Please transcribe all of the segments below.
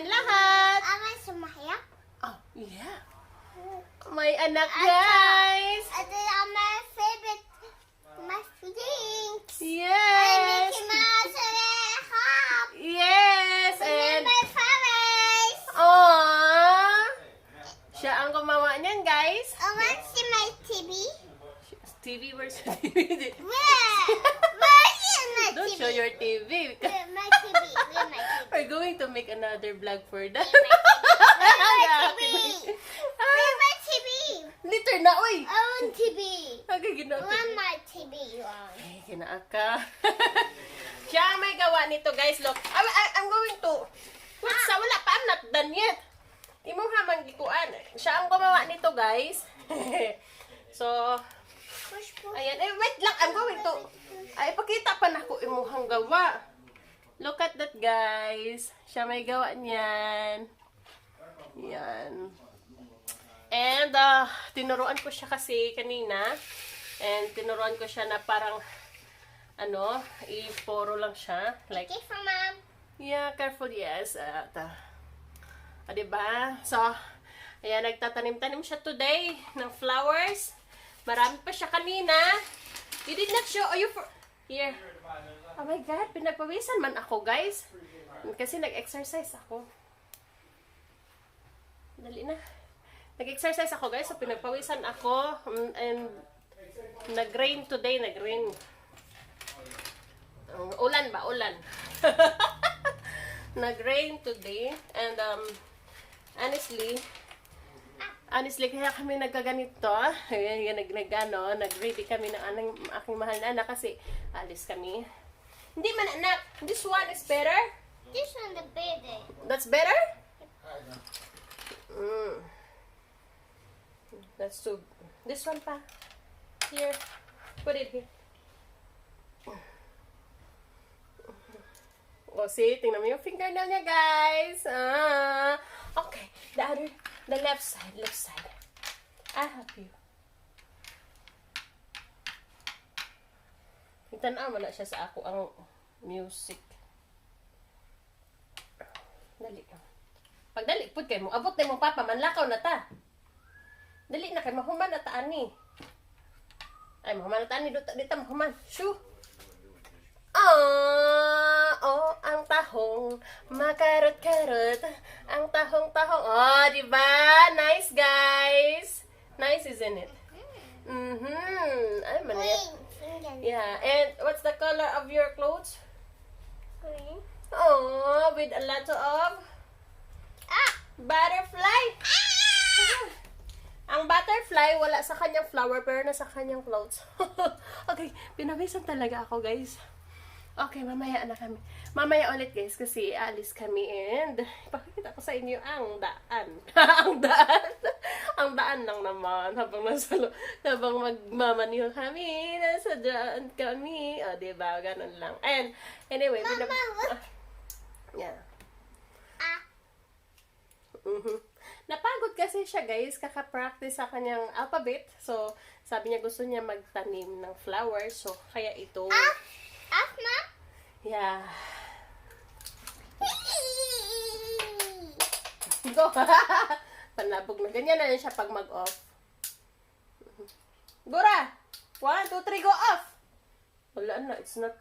Kumain lahat. Sumaya. Oh, yeah. May anak, guys. Ito ang my favorite. My feelings. Yes. Mickey Mouse hop. Yes. And And, my favorite. aww. Siya ang gumawa niyan, guys. I want to see my TV. TV, where's your TV? Where? Where is my Don't TV? show your TV. Where my TV? Where my TV? We're going to make another vlog for that. Where my TV? Where my TV? Liter na, oy! I want TV. Okay, I ginawa. want my TV on. Ay, kinaaka. Siya ang may gawa nito, guys. Look, I'm going to... What's wala pa, I'm not done yet. Imong hamang gikuan. Siya ang gumawa nito, guys. So, Push, push. ayan. Eh, wait lang. I'm going to... Ay, ipakita pa na ko imuhang gawa. Look at that, guys. Siya may gawa niyan. Yan. And, tinuruan ko siya kasi kanina. And, tinuruan ko siya na parang, ano, iporo lang siya. Like, Okay for mom. yeah, careful, yes. Diba? So, ayan, nagtatanim-tanim siya today ng flowers. Marami pa siya kanina. You did not show, here. Oh my God, pinagpawisan man ako, guys. Kasi nag-exercise ako. Dali na. Nag-exercise ako, guys. So, pinagpawisan ako. And, nag-rain today. Nag-rain. Ulan ba? Ulan. Nag-rain today. And, honestly, kaya kami nagkaganito. Nag-ready kami ng aking mahal na anak kasi alis kami. Hindi man, anak. This one is better. This one the baby. That's better? That's too... This one pa. Here. Put it here. Oh, see? Tingnan mo yung fingernail niya, guys. Okay. The left side. Left side. I'll help you. Tanaw mo na siya sa ako ang music. Dali. Pag dali, pud kay mo. Abot na mo, papa. Manlakaw na ta. Dali na kay mahuman na taan ni. Ay, mahuman na taan ni. Dito mahuman. Shoo. Oh, ang tahong. Makarot-karot. Ang tahong-tahong. Oh, diba? Nice, guys. Nice, isn't it? Ay, manayat. Yeah, and what's the color of your clothes? Green. Oh, with a lot of butterfly. Ang butterfly, wala sa kanyang flower, pero nasa kanyang clothes. Okay, pinawisan talaga ako, guys. Okay, mamaya na kami. Mamaya ulit, guys, kasi alis kami and ipakikita ko sa inyo ang daan. Ang daan lang naman habang magmamaniho kami, nasa daan kami. O, diba? Ganun lang. And, anyway, Mama, yeah. Napagod kasi siya, guys, kaka-practice sa kanyang alphabet. So, sabi niya gusto niya magtanim ng flowers. So, kaya ito. Asma? Yeah. Go! Panabog na. Ganyan na lang siya pag mag-off. Gura! 1, 2, 3, go off! Wala na, it's not.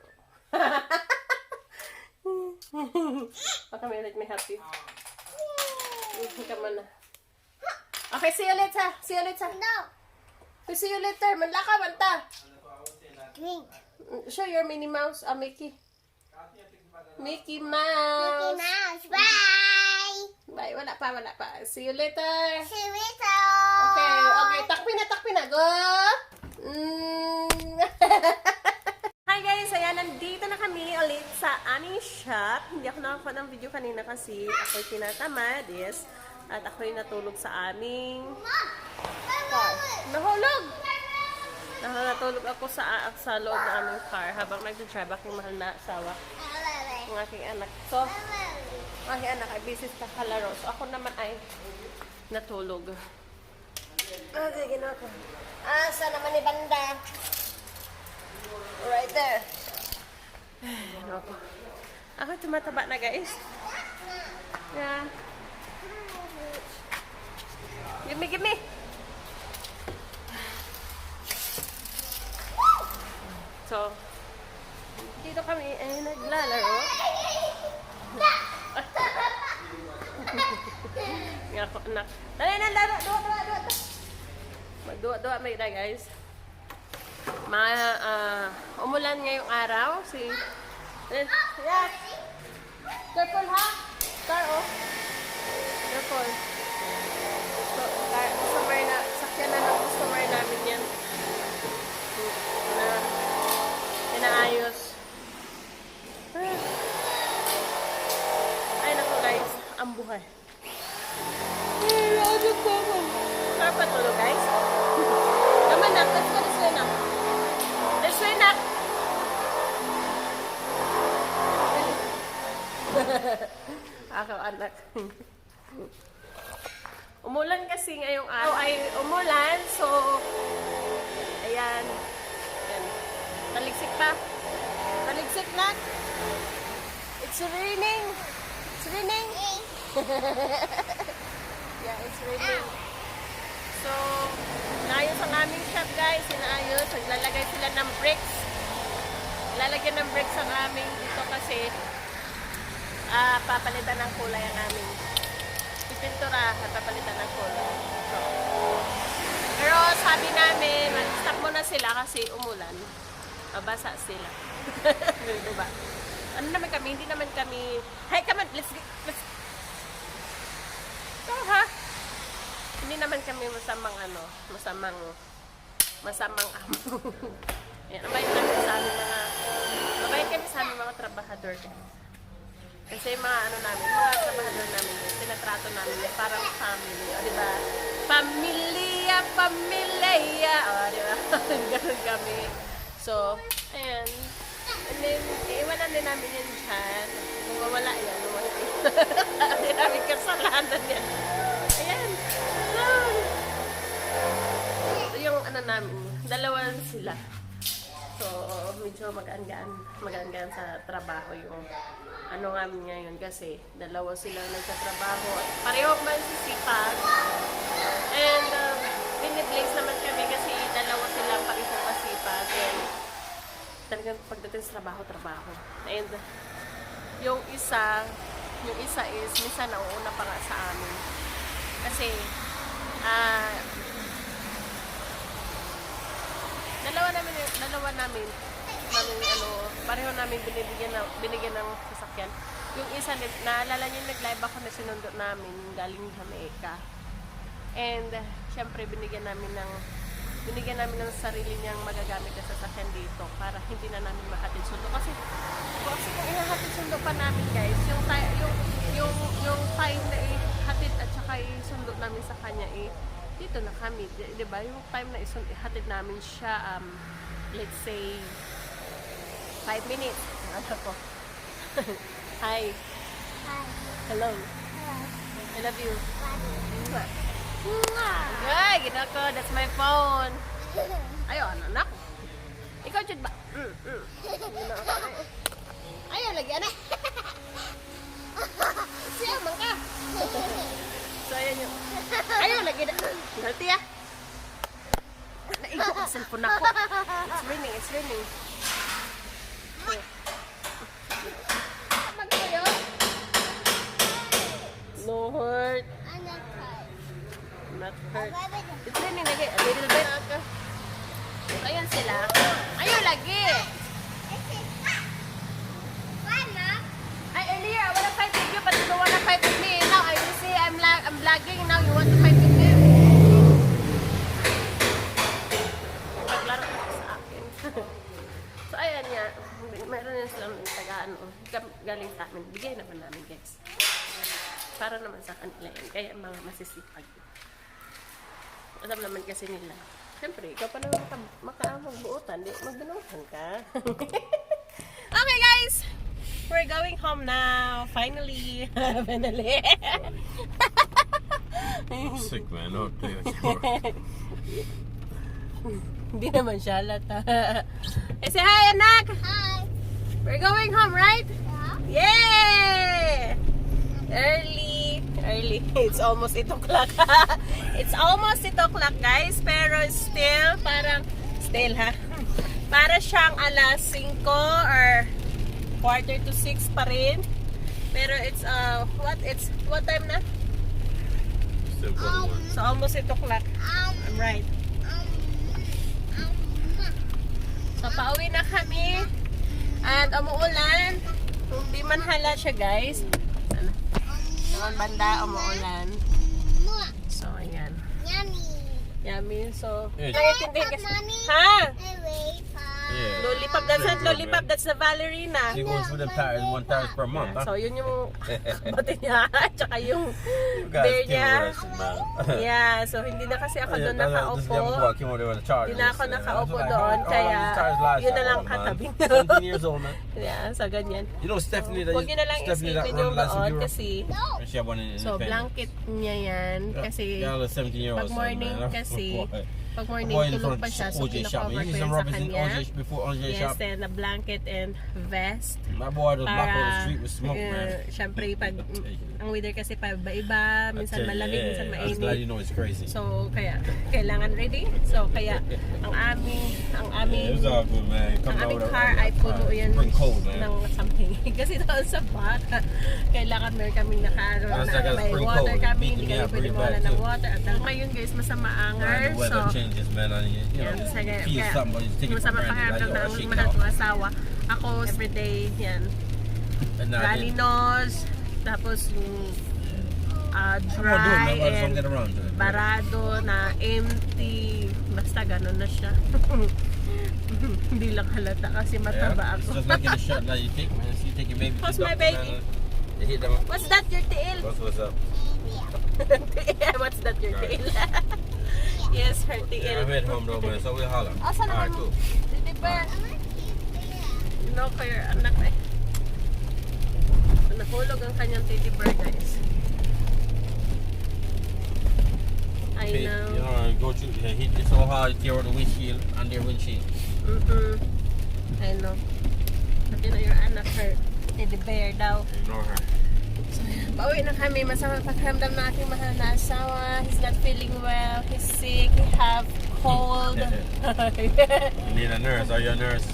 Okay, let me help you. Come on na. Okay, see you later. See you later. No. See you later. Manlaka, banta. Drink. Show your Minnie Mouse. Mickey. Mickey Mickey Mouse. Mouse. Bye. Bye. Wala pa. See you later. See you later. Okay. Takpi na. Go. Hi guys, ayan, nandito na kami ulit sa aming shop. Hindi ako nakakuha ng video kanina kasi ako'y tinatamad, yes. At ako'y natulog sa aming car. Nahulog! Natulog ako sa loob ng aming car habang nag-drive aking mahal na asawa, ang aking anak. So, ang aking anak ay busy sa kalaro. So, ako naman ay natulog. Okay, ginawa ko. Asa naman ni Banda? Right there. Ano ako? Ako tumataba na, guys. Yeah. Gimme, gimme. So, dito kami naglalaro. Nga ako, anak. Dali na, laro. Dua. Magdua-dua may na, guys. Umulan ngayong araw. Yeah. Careful, ha? Car, oh. Careful. So, customer na, sakyan na ng customer namin yan. Inaayos. Ay, naku guys. Ang buhay. Sarap pa tulog, guys. Come on, nak. Let's go this way, nak. This way, nak. Ako, anak. Umulan kasi ngayong araw ay umulan. So, ayan. Ayan. Taligsik pa. Taligsik, nak. It's raining. It's raining. Yeah, it's raining. So, naayos ang aming shop, guys. Inaayos. Naglalagay sila ng bricks. Lalagyan ng bricks ang aming dito kasi papalitan ng kulay ang aming pipintura at papalitan ng kulay. So, pero sabi namin, mag-stop muna sila kasi umulan. Mabasa sila. Diba? Ano naman kami? Hindi naman kami... Hey, come on! Let's... So, ha? Hindi naman kami masamang amo. Yan, mabait kami sa aming mga trabahador. Kasi mga mga trabahador namin yun, tinatrato namin yun, parang family, o diba? Pamilya, o diba? Ganun kami. So, ayan. And then, iiwanan din namin yun dyan. Kung mawala yan, hindi namin kasalanan yan. Ayan. So, yung namin, dalawa sila. So, medyo magaan sa trabaho yung namin ngayon kasi dalawa silang nagtatrabaho at pareho man sisipag. And piniplace naman kami kasi dalawa silang pareho masipag. And talagang pagdating sa trabaho. And yung isa is minsan nauuna pa nga sa amin. Kasi dalawa namin pareho namin binigyan ng sasakyan. Yung isa, naalala niyo, nag-live ako na sinundo namin galing Jamaica. And syempre binigyan namin ng sarili niyang magagamit na sasakyan dito para hindi na namin mahatid sundo. Kasi kung ihahatid sundo pa namin, guys, yung time na ihatid at saka isundo namin sa kanya, dito na kami, diba? Yung time na ihatid namin siya, let's say 5 minutes. Ano ko? Hi. Hi. Hello. Hello. I love you. Mwah. Ay, gina ko. That's my phone. Ayun, anak. Ikaw, Jud ba? Ayaw, lagyan na. Siya, man ka. So, ayan yun. Ayaw, lagyan na. Nalti ah. Naigo ang cellphone ako. It's raining. No hurt. Not hurt. It's raining lagi. A little bit. So, ayan sila. Ayaw lagi. Ay, earlier, I wanna fight with you, but you don't wanna fight with me. Now, I will say I'm vlogging. Now, you want to fight with me. Paglaro ko sa akin. So, ayan nga. Meron yan silang galing sa amin. Bigay naman namin, guys. Para naman sa kanila yan. Kaya mga masisipag. Alam naman kasi nila. Siyempre, ikaw pa naman magbuutan. Magbinuutan ka. Okay, guys! We're going home now. Finally. Finally. Sick man, don't do it. Hindi naman siya lata. Say hi, anak! Hi. We're going home, right? Yeah. Yeah! Early. early. It's almost 8 o'clock. It's almost 8 o'clock, guys. Pero still, parang, still ha? Para siyang alas 5 or quarter to 6 pa rin. Pero it's, what time na? Still going on. So, almost 8 o'clock. I'm right. So, pauwi na kami. And umuulan. Hindi man hala siya, guys. Sana. Naman banda, umuulan. So, ayan. Yummy. Yummy. So, Yes. naiintindihan kasi. Mommy. Ha? Yeah. Lollipop. That's not lollipop. That's the ballerina. She goes for them tires, 1 tires per month, huh? So, yun yung bati niya. Tsaka yung You bear guys niya. interested, man. Yeah. So, hindi na kasi ako doon This young boy nakaupo. came over there with a charger. Hindi na ako yesterday. I nakaupo was like, doon. how Kaya, these tires last yun na that lang long, man? katabi. 17 years old, man. Yeah. So, ganyan. You know Stephanie that Huwag niyo na lang Stephanie that isipin run yung last in doon Europe? kasi She had one in so Independence. blanket niya yan kasi Yeah, the 17-year-old pag morning kasi pag morning Boy in tulog front pa siya so OJ shop. pinakover ko You see yan some sa rubbers in kanya. OJ before OJ Yes, shop. and a blanket and vest. My boy was back on the Para, street with smoke, man. syempre, pag, ang weather kasi pa iba-iba, minsan I tell you, malamig, yeah, minsan I was glad you mainit. know it's crazy. So, kaya, kailangan ready. So, kaya, ang aming, Yeah, it's all good, man. ang Come aming over car ay puno yan Bring cold, man. ng something. Kasi doon sa bus, kailangan meron kaming nakaroon Basta na ka may spring water cold, kami, beating hindi me kami up pwede pretty mawala bad, ng too. water. At dahil ngayon guys, masama ang Man, the weather so, changes, man. You yan, know, sa kaya, feel something, but you take it for masama granted. pakiramdam Like, na yo, ang shake mahal off. kong asawa. Ako, everyday, yan, And now runny then- nose, tapos yung Come on, do it, dry man. Why just don't and get around to it? barado na empty. Basta ganun na siya. Hindi lang halata kasi mataba Yeah, it's ako. just like in the shot that you take, man. So you take your baby. How's to the my doctor, baby? man, They hit them. What's that, your tail? What's up? What's that, your tail? Yes, her Yeah, tail. I'm at home though, man. So we'll holler. Asa naman Alright, mo? cool. Di ba? No, kayo anak eh. Nahulog ang kanyang teddy bear, guys. I Okay, know. you know, go through. Yeah, hit it so hard, tear out the windshield and their windshield. I know. Pati na your anak, her teddy bear daw. Ignore her. Pauwi na kami, masama pakiramdam na aking mahal na asawa. He's not feeling well, he's sick, he have cold. You need a nurse. Are you a nurse?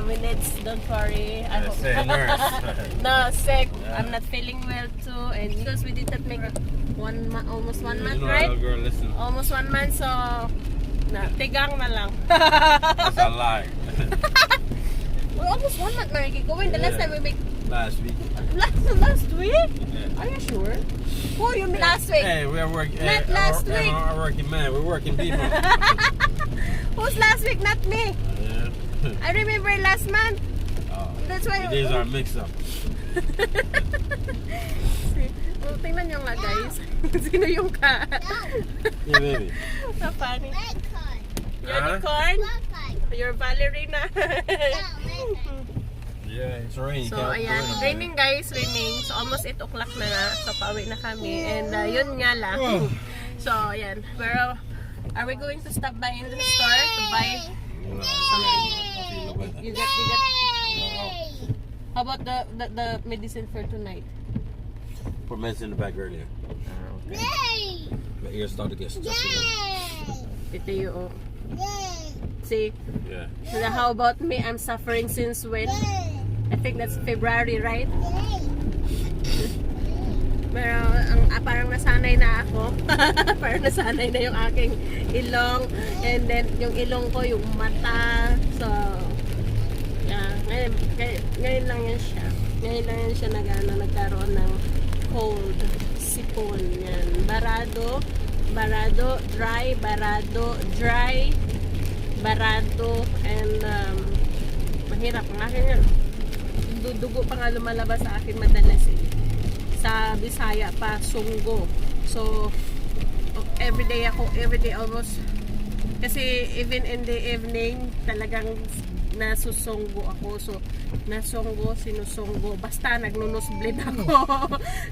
Minutes, don't worry. I hope. Say a nurse. No, sick. Yeah. I'm not feeling well too. And because we did not make almost 1 month, You know, right? little girl, listen. Almost 1 month, so tigang na lang. That's a lie. Well, almost 1 month, Mariki. Going the last Yeah. time we make Last week. last week? Yeah. Are you sure? Oh, you mean last week? Hey, we're working. Not last week. We're working, man. We're working people. Who's last week? Not me. Yeah. I remember last month. Oh, That's why. these are mixed up. Well, tingnan nyo nga, guys. Sino yung ka? Yeah, baby. So funny. Record. Unicorn? Record. Your ballerina. Yeah, it's raining. So, Can't ayan. do anything. Raining, guys. Raining. So, almost 8 o'clock na nga. So, pauwi na kami. And, yun nga lang. So, ayan. Pero, are we going to stop by in the store to buy No, something? feel better. You got, how about the medicine for tonight? Put medicine in the back earlier. Yay! My ears start to get stuffy. Yay! Ito yung, Yay! see? Yeah. So, how about me? I'm suffering since when? Yay! I think that's February, right? Yay! Pero parang nasanay na ako. Parang nasanay na yung aking ilong. And then yung ilong ko, yung mata. So, yeah. Ngayon lang yan siya. Ngayon lang yan siya nagkaroon ng cold. Sipon. Yan. Barado, dry, and mahirap. Ang akin yan. Dugo pa nga lumalabas sa akin madalas eh. Sa Bisaya pa, sunggo. So, everyday almost. Kasi even in the evening, talagang nasusunggo ako. So, sinusunggo. Basta nagno-nosebleed ako.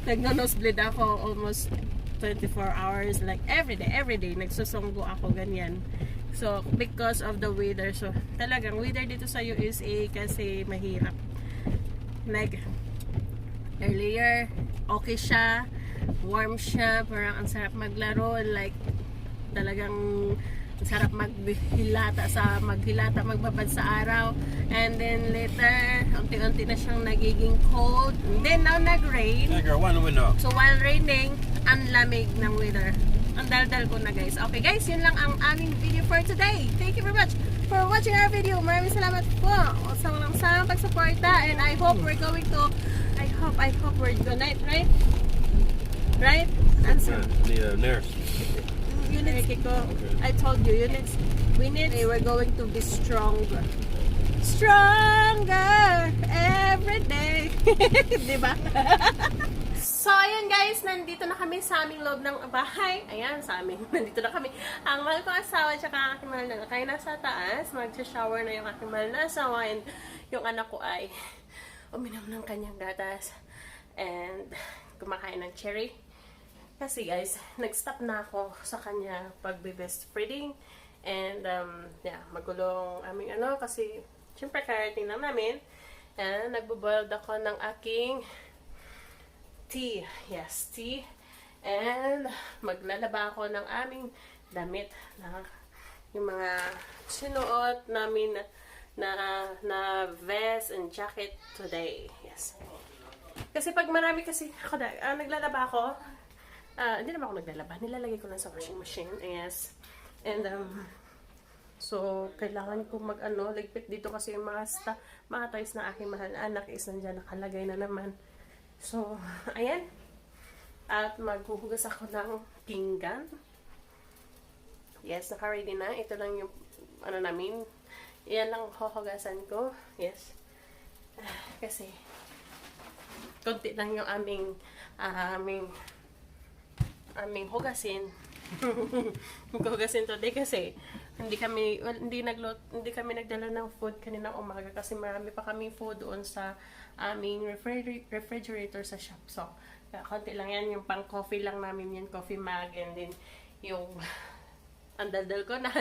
Nagno-nosebleed ako almost 24 hours. Like, everyday, nagsusunggo ako, ganyan. So, because of the weather. So, talagang weather dito sa USA kasi mahirap. Like, earlier, okay siya. warm siya, parang ang sarap maglaro, like talagang ang sarap maghilata, magbabad sa araw. And then later, unti-unti na siyang nagiging cold. And then now nag-rain. Yeah, girl, one window. So while raining, ang lamig ng weather. Ang dal-dal ko na guys. Okay guys, yun lang ang aming video for today. Thank you very much for watching our video. Maraming salamat po sa walang sawang pagsuporta. And I hope we're going to, I hope we're tonight, right? Right? Answer. Need a nurse. Units, I told you, units, we're going to be stronger. Stronger every day. Diba? So, ayan guys, nandito na kami sa aming loob ng bahay. Ayan, sa amin. Nandito na kami. Ang mahal kong asawa at ang aking mahal na kaya nasa taas. Mag-shower na yung aking mahal na asawa. And yung anak ko ay uminom ng kanyang gatas. And kumakain ng cherry. Kasi guys, nag-stop na ako sa kanya pagbe-breastfeeding. And yeah, magulong aming kasi syempre karating lang namin. And nagbo-boiled ako ng aking tea. Yes, tea. And maglalaba ako ng aming damit na yung mga sinuot namin na vest and jacket today. Yes. Kasi pag marami kasi ako naglalaba ako, hindi naman ako naglalaba. Nilalagay ko lang sa washing machine. Yes. And, so, kailangan ko ligpit dito kasi yung mga toys na aking mahal na anak is nandiyan nakalagay na naman. So, ayan. At maghuhugas ako ng pinggan. Yes, naka-ready na. Ito lang yung, namin. Yan lang huhugasan ko. Yes. Kasi, konti lang yung aming hugasin. Hugasin today kasi hindi kami nagdala ng food kanina umaga kasi marami pa kami food doon sa aming refrigerator sa shop. So, konti lang yan, yung pang coffee lang namin yan, coffee mug, and then yung ang daldal ko na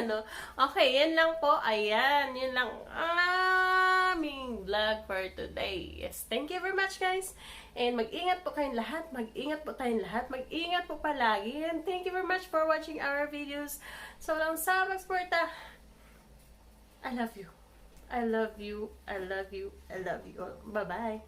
Okay, yan lang po. Ayan, yun lang aming vlog for today. Yes, thank you very much guys. And mag-ingat po kayong lahat. Mag-ingat po tayong lahat. Mag-ingat po palagi. And thank you very much for watching our videos. So lang sa pagsuporta. I love you. I love you. I love you. I love you. Bye-bye.